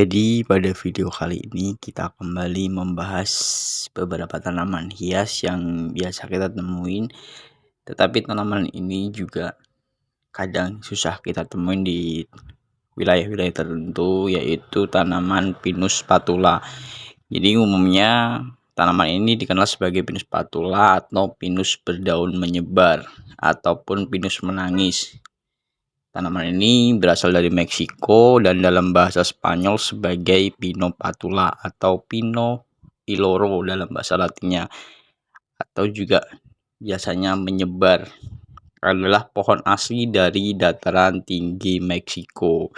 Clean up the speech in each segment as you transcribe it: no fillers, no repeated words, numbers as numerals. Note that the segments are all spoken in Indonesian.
Jadi pada video kali ini kita kembali membahas beberapa tanaman hias yang biasa kita temuin. Tetapi tanaman ini juga kadang susah kita temuin di wilayah-wilayah tertentu, yaitu tanaman Pinus patula. Jadi umumnya tanaman ini dikenal sebagai Pinus patula atau Pinus berdaun menyebar ataupun Pinus menangis. Tanaman ini berasal dari Meksiko dan dalam bahasa Spanyol sebagai Pino patula atau Pino iloro dalam bahasa Latinnya, atau juga biasanya menyebar, adalah pohon asli dari dataran tinggi Meksiko.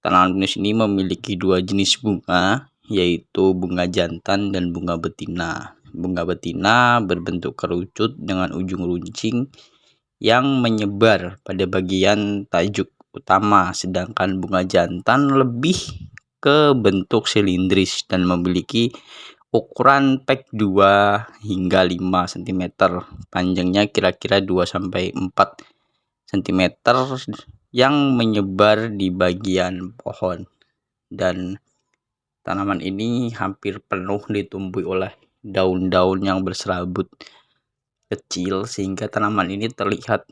Tanaman pinus ini memiliki dua jenis bunga, yaitu bunga jantan dan bunga betina. Bunga betina berbentuk kerucut dengan ujung runcing yang menyebar pada bagian tajuk utama, sedangkan bunga jantan lebih ke bentuk silindris dan memiliki ukuran pek 2 hingga 5 cm, panjangnya kira-kira 2-4 cm yang menyebar di bagian pohon. Dan tanaman ini hampir penuh ditumbuhi oleh daun-daun yang berserabut kecil, sehingga tanaman ini terlihat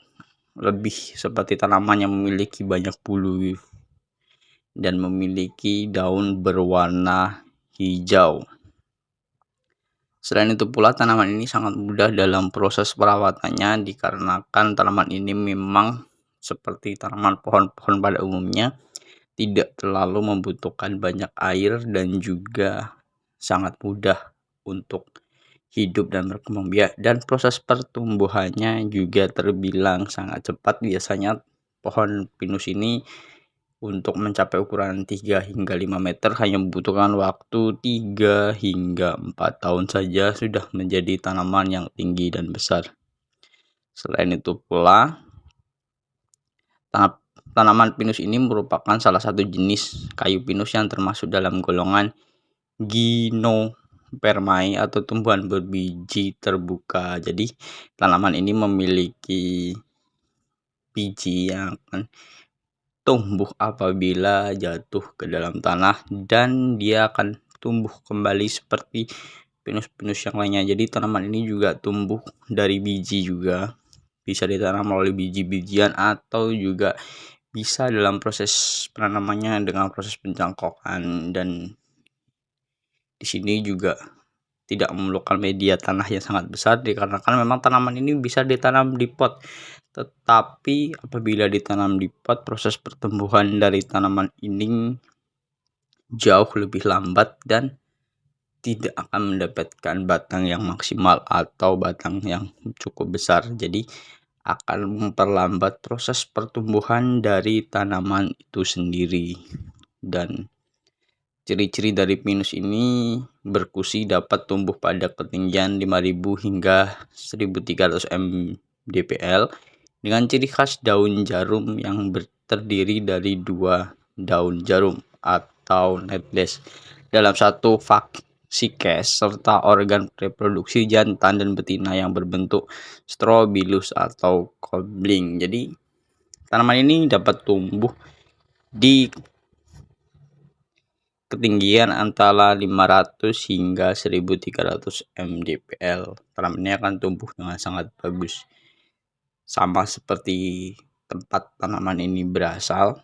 lebih seperti tanaman yang memiliki banyak bulu dan memiliki daun berwarna hijau. Selain itu pula, tanaman ini sangat mudah dalam proses perawatannya, dikarenakan tanaman ini memang seperti tanaman pohon-pohon pada umumnya tidak terlalu membutuhkan banyak air dan juga sangat mudah untuk hidup dan berkembang biak, dan proses pertumbuhannya juga terbilang sangat cepat. Biasanya pohon pinus ini untuk mencapai ukuran 3 hingga 5 meter hanya membutuhkan waktu 3 hingga 4 tahun saja sudah menjadi tanaman yang tinggi dan besar. Selain itu pula, tanaman pinus ini merupakan salah satu jenis kayu pinus yang termasuk dalam golongan Ginopermae atau tumbuhan berbiji terbuka. Jadi tanaman ini memiliki biji yang akan tumbuh apabila jatuh ke dalam tanah, dan dia akan tumbuh kembali seperti pinus-pinus yang lainnya. Jadi tanaman ini juga tumbuh dari biji, juga bisa ditanam melalui biji-bijian atau juga bisa dalam proses penanamannya dengan proses pencangkokan. Dan di sini juga tidak memerlukan media tanah yang sangat besar, dikarenakan memang tanaman ini bisa ditanam di pot. Tetapi apabila ditanam di pot, proses pertumbuhan dari tanaman ini jauh lebih lambat dan tidak akan mendapatkan batang yang maksimal atau batang yang cukup besar. Jadi akan memperlambat proses pertumbuhan dari tanaman itu sendiri. Dan ciri-ciri dari pinus ini berkusi dapat tumbuh pada ketinggian 5000 hingga 1300 mdpl dengan ciri khas daun jarum yang terdiri dari 2 daun jarum atau needles dalam satu vaksikes, serta organ reproduksi jantan dan betina yang berbentuk strobilus atau codling. Jadi tanaman ini dapat tumbuh di ketinggian antara 500 hingga 1300 mdpl. Tanaman ini akan tumbuh dengan sangat bagus, sama seperti tempat tanaman ini berasal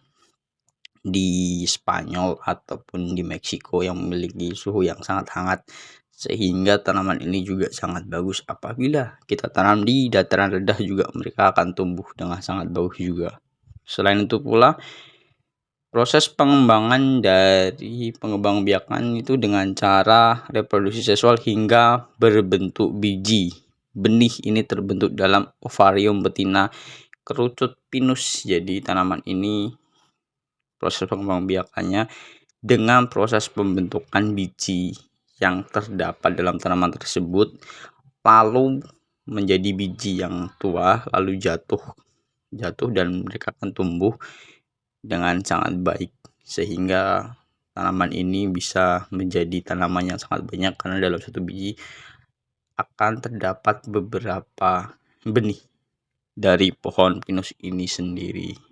di Spanyol ataupun di Meksiko yang memiliki suhu yang sangat hangat, sehingga tanaman ini juga sangat bagus. Apabila kita tanam di dataran rendah juga mereka akan tumbuh dengan sangat bagus juga. Selain itu pula, proses pengembangan dari pengembang biakan itu dengan cara reproduksi seksual hingga berbentuk biji. Benih ini terbentuk dalam ovarium betina kerucut pinus. Jadi tanaman ini proses pengembang biakannya dengan proses pembentukan biji yang terdapat dalam tanaman tersebut, lalu menjadi biji yang tua, lalu jatuh dan mereka akan tumbuh dengan sangat baik, sehingga tanaman ini bisa menjadi tanaman yang sangat banyak karena dalam satu biji akan terdapat beberapa benih dari pohon pinus ini sendiri.